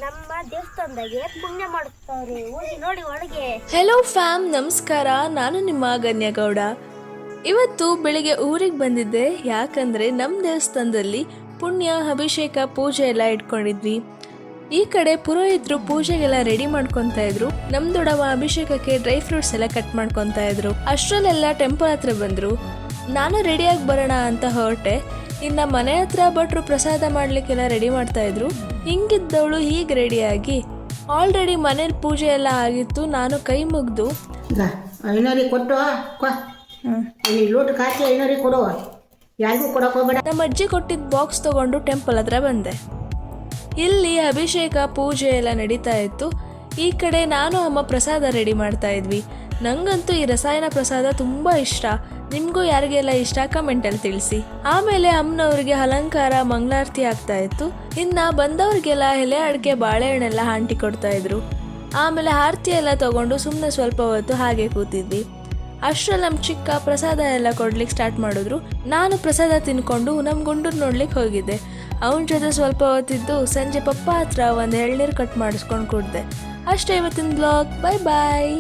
ನಮ್ಮ ದೇವಸ್ಥಾನದಾಗೆ ಪುಣ್ಯ ಮಾಡುತ್ತಾರೆ, ಹೋಗಿ ನೋಡಿ ಒಳಗೆ. ಹೆಲೋ ಫ್ಯಾಮ್, ನಮಸ್ಕಾರ. ನಾನು ನಿಮ್ಮ ಗಣ್ಯಗೌಡ. ಇವತ್ತು ಬೆಳಿಗ್ಗೆ ಊರಿಗೆ ಬಂದಿದ್ದೆ. ಯಾಕಂದರೆ ನಮ್ಮ ದೇವಸ್ಥಾನದಲ್ಲಿ ಪುಣ್ಯ, ಅಭಿಷೇಕ, ಪೂಜೆ ಎಲ್ಲ ಇಟ್ಕೊಂಡಿದ್ವಿ. ಈ ಕಡೆ ಪುರೋಹಿತರು ಪೂಜೆಗೆಲ್ಲ ರೆಡಿ ಮಾಡ್ಕೊತಾ ಇದ್ರು. ನಮ್ಮ ದೊಡ್ಡವ ಅಭಿಷೇಕಕ್ಕೆ ಡ್ರೈ ಫ್ರೂಟ್ಸ್ ಎಲ್ಲ ಕಟ್ ಮಾಡ್ಕೊತಾ ಇದ್ರು. ಅಷ್ಟರಲ್ಲೆಲ್ಲ ಟೆಂಪಲ್ ಹತ್ರ ಬಂದರು. ನಾನು ರೆಡಿಯಾಗಿ ಬರೋಣ ಅಂತ ಹೊರಟೆ. ಇನ್ನು ಮನೆ ಹತ್ರ ಭಟ್ರು ಪ್ರಸಾದ ಮಾಡಲಿಕ್ಕೆಲ್ಲ ರೆಡಿ ಮಾಡ್ತಾ ಇದ್ರು. ಹಿಂಗಿದ್ದವಳು ಹೀಗೆ ರೆಡಿಯಾಗಿ ಆಲ್ರೆಡಿ ಮನೇಲಿ ಪೂಜೆ ಎಲ್ಲ ಆಗಿತ್ತು. ನಾನು ಕೈ ಮುಗಿದು ಐನೂರಿಗೆ ಕೊಟ್ಟು ಲೋಟಕ್ಕೆ ಹಾಕಿ ಐನೂರಿಗೆ ಕೊಡುವ, ಯಾರಿಗೂ ಕೊಡೋಕೆ ಹೋಗ್ಬೇಡ. ನಮ್ಮ ಅಜ್ಜಿ ಕೊಟ್ಟಿದ್ದ ಬಾಕ್ಸ್ ತಗೊಂಡು ಟೆಂಪಲ್ ಹತ್ರ ಬಂದೆ. ಇಲ್ಲಿ ಅಭಿಷೇಕ ಪೂಜೆ ಎಲ್ಲ ನಡೀತಾ ಇತ್ತು. ಈ ಕಡೆ ನಾನು ಅಮ್ಮ ಪ್ರಸಾದ ರೆಡಿ ಮಾಡ್ತಾ ಇದ್ವಿ. ನಂಗಂತೂ ಈ ರಸಾಯನ ಪ್ರಸಾದ ತುಂಬ ಇಷ್ಟ. ನಿಮಗೂ ಯಾರಿಗೆಲ್ಲ ಇಷ್ಟ ಕಮೆಂಟಲ್ಲಿ ತಿಳಿಸಿ. ಆಮೇಲೆ ಅಮ್ಮನವ್ರಿಗೆ ಅಲಂಕಾರ, ಮಂಗಳಾರತಿ ಆಗ್ತಾ ಇತ್ತು. ಇನ್ನು ಬಂದವ್ರಿಗೆಲ್ಲ ಎಲೆ ಅಡಿಕೆ, ಬಾಳೆಹಣ್ಣೆಲ್ಲ ಹಾಂಟಿ ಕೊಡ್ತಾ ಇದ್ರು. ಆಮೇಲೆ ಆರತಿ ಎಲ್ಲ ತಗೊಂಡು ಸುಮ್ಮನೆ ಸ್ವಲ್ಪ ಹೊತ್ತು ಹಾಗೆ ಕೂತಿದ್ವಿ. ಅಷ್ಟರಲ್ಲಿ ನಮ್ಮ ಚಿಕ್ಕ ಪ್ರಸಾದ ಎಲ್ಲ ಕೊಡ್ಲಿಕ್ಕೆ ಸ್ಟಾರ್ಟ್ ಮಾಡಿದ್ರು. ನಾನು ಪ್ರಸಾದ ತಿನ್ಕೊಂಡು ನಮ್ಮ ಗುಂಡೂರು ನೋಡ್ಲಿಕ್ಕೆ ಹೋಗಿದ್ದೆ. ಅವನ ಜೊತೆ ಸ್ವಲ್ಪ ಹೊತ್ತಿದ್ದು ಸಂಜೆ ಪಪ್ಪ ಹತ್ರ ಒಂದು ಎಳ್ನೀರು ಕಟ್ ಮಾಡಿಸ್ಕೊಂಡು ಕುಡ್ದೆ. ಅಷ್ಟೇ ಇವತ್ತಿನ ಬ್ಲಾಗ್. ಬಾಯ್ ಬಾಯ್.